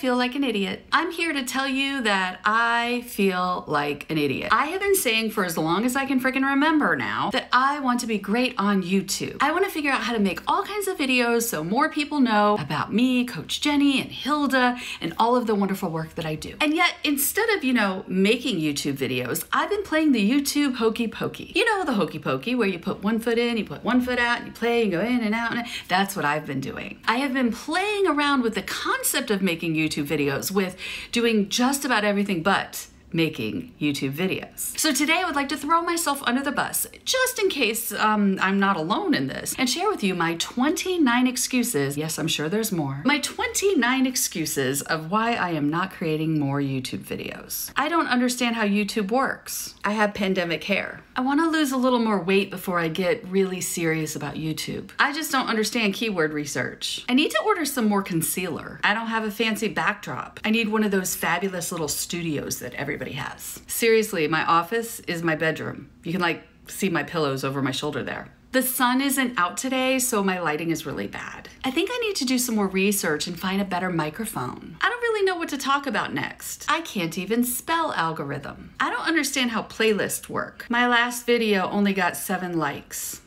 feel like an idiot. I'm here to tell you that I feel like an idiot. I have been saying for as long as I can freaking remember now that I want to be great on YouTube. I want to figure out how to make all kinds of videos so more people know about me, Coach Jennie and Hilda, and all of the wonderful work that I do. And yet, instead of, making YouTube videos, I've been playing the YouTube hokey pokey. You know the hokey pokey where you put one foot in, you put one foot out, and you play and go in and out. That's what I've been doing. I have been playing around with the concept of making YouTube videos with doing just about everything but making YouTube videos. So today I would like to throw myself under the bus, just in case I'm not alone in this, and share with you my 29 excuses, yes, I'm sure there's more, my 29 excuses of why I am not creating more YouTube videos. I don't understand how YouTube works. I have pandemic hair. I want to lose a little more weight before I get really serious about YouTube. I just don't understand keyword research. I need to order some more concealer. I don't have a fancy backdrop. I need one of those fabulous little studios that everybody has. Seriously, my office is my bedroom. You can see my pillows over my shoulder there. The sun isn't out today, so my lighting is really bad. I think I need to do some more research and find a better microphone. I don't really know what to talk about next. I can't even spell algorithm. I don't understand how playlists work. My last video only got 7 likes.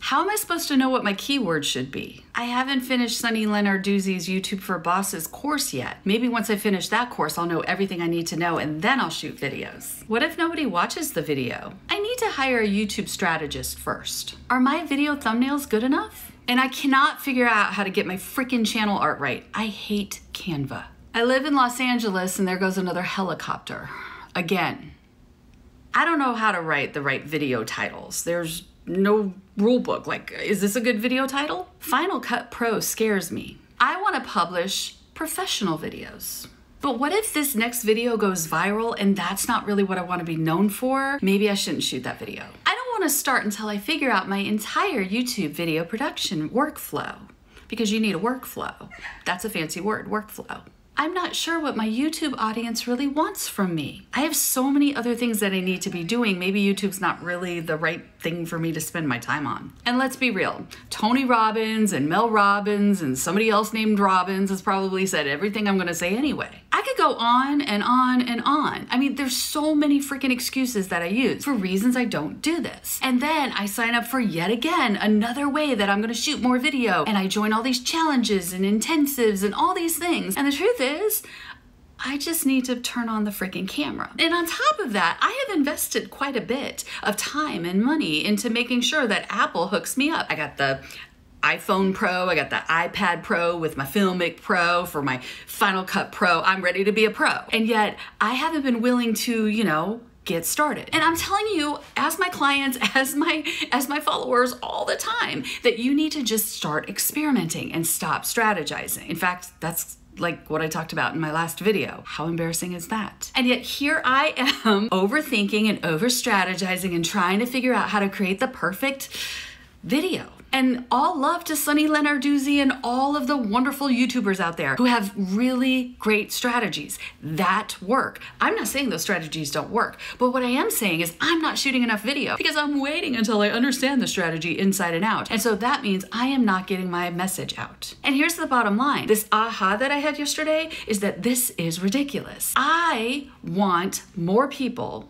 How am I supposed to know what my keywords should be? I haven't finished Sunny Lenarduzzi's YouTube for Bosses course yet. Maybe once I finish that course, I'll know everything I need to know and then I'll shoot videos. What if nobody watches the video? I need to hire a YouTube strategist first. Are my video thumbnails good enough? And I cannot figure out how to get my freaking channel art right. I hate Canva. I live in Los Angeles and there goes another helicopter. Again. I don't know how to write the right video titles. There's no rule book. Is this a good video title? Final Cut Pro scares me. I want to publish professional videos. But what if this next video goes viral and that's not really what I want to be known for? Maybe I shouldn't shoot that video. I don't want to start until I figure out my entire YouTube video production workflow. Because you need a workflow. That's a fancy word, workflow. I'm not sure what my YouTube audience really wants from me. I have so many other things that I need to be doing. Maybe YouTube's not really the right thing for me to spend my time on. And let's be real, Tony Robbins and Mel Robbins and somebody else named Robbins has probably said everything I'm gonna say anyway. I could go on and on and on. I mean, there's so many freaking excuses that I use for reasons I don't do this. And then I sign up for yet again another way that I'm gonna shoot more video, and I join all these challenges and intensives and all these things. And the truth is, I just need to turn on the freaking camera. And on top of that, I have invested quite a bit of time and money into making sure that Apple hooks me up. I got the iPhone Pro, I got the iPad Pro with my Filmic Pro for my Final Cut Pro. I'm ready to be a pro. And yet I haven't been willing to, get started. And I'm telling you, as my clients, as my followers all the time, that you need to just start experimenting and stop strategizing. In fact, that's like what I talked about in my last video. How embarrassing is that? And yet here I am overthinking and over strategizing and trying to figure out how to create the perfect video. And all love to Sunny Lenarduzzi and all of the wonderful YouTubers out there who have really great strategies that work. I'm not saying those strategies don't work, but what I am saying is I'm not shooting enough video because I'm waiting until I understand the strategy inside and out. And so that means I am not getting my message out. And here's the bottom line. This aha that I had yesterday is that this is ridiculous. I want more people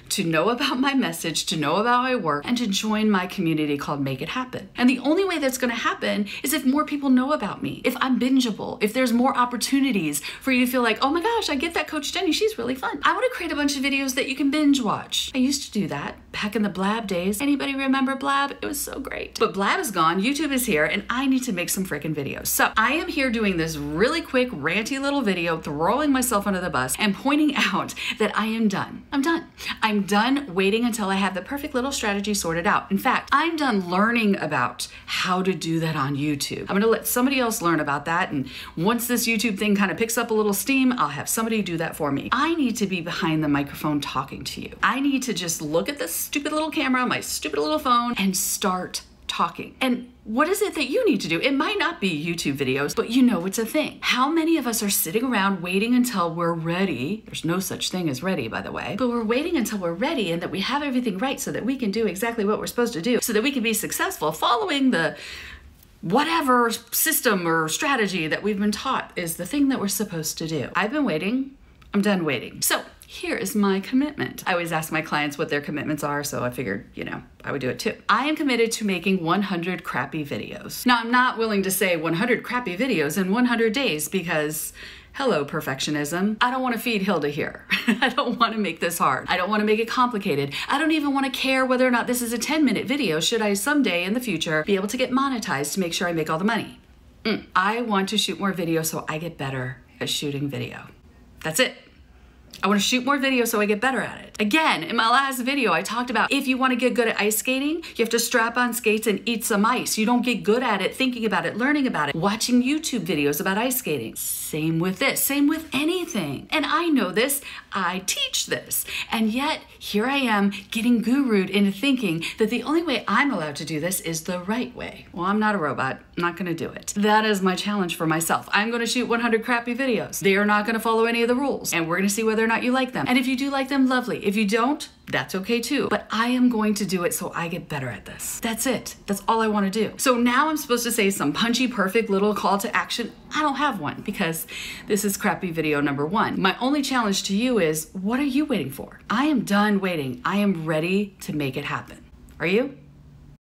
to know about my message, to know about my work, and to join my community called Make It Happen. And the only way that's gonna happen is if more people know about me, if I'm bingeable, if there's more opportunities for you to feel like, oh my gosh, I get that Coach Jennie, she's really fun. I wanna create a bunch of videos that you can binge watch. I used to do that back in the Blab days. Anybody remember Blab? It was so great. But Blab is gone, YouTube is here, and I need to make some freaking videos. So I am here doing this really quick, ranty little video, throwing myself under the bus and pointing out that I am done. I'm done. I'm done waiting until I have the perfect little strategy sorted out. In fact, I'm done learning about how to do that on YouTube. I'm gonna let somebody else learn about that, and once this YouTube thing kind of picks up a little steam, I'll have somebody do that for me. I need to be behind the microphone talking to you. I need to just look at this stupid little camera, my stupid little phone, and start talking. And what is it that you need to do? It might not be YouTube videos, but you know it's a thing. How many of us are sitting around waiting until we're ready? There's no such thing as ready, by the way, but we're waiting until we're ready and that we have everything right so that we can do exactly what we're supposed to do, so that we can be successful following the whatever system or strategy that we've been taught is the thing that we're supposed to do. I've been waiting. I'm done waiting. So here is my commitment. I always ask my clients what their commitments are, so I figured, I would do it too. I am committed to making 100 crappy videos. Now, I'm not willing to say 100 crappy videos in 100 days because, hello, perfectionism. I don't want to feed Hilda here. I don't want to make this hard. I don't want to make it complicated. I don't even want to care whether or not this is a 10-minute video should I someday in the future be able to get monetized to make sure I make all the money. I want to shoot more video so I get better at shooting video. That's it. I want to shoot more videos so I get better at it. Again, in my last video, I talked about if you want to get good at ice skating, you have to strap on skates and eat some ice. You don't get good at it thinking about it, learning about it, watching YouTube videos about ice skating. Same with this, same with anything. And I know this, I teach this. And yet, here I am getting gurued into thinking that the only way I'm allowed to do this is the right way. Well, I'm not a robot. I'm not going to do it. That is my challenge for myself. I'm going to shoot 100 crappy videos. They are not going to follow any of the rules. And we're going to see whether or not you like them. And if you do like them, lovely. If you don't, that's okay too. But I am going to do it so I get better at this. That's it. That's all I want to do. So now I'm supposed to say some punchy, perfect little call to action. I don't have one because this is crappy video number 1. My only challenge to you is, what are you waiting for? I am done waiting. I am ready to make it happen. Are you?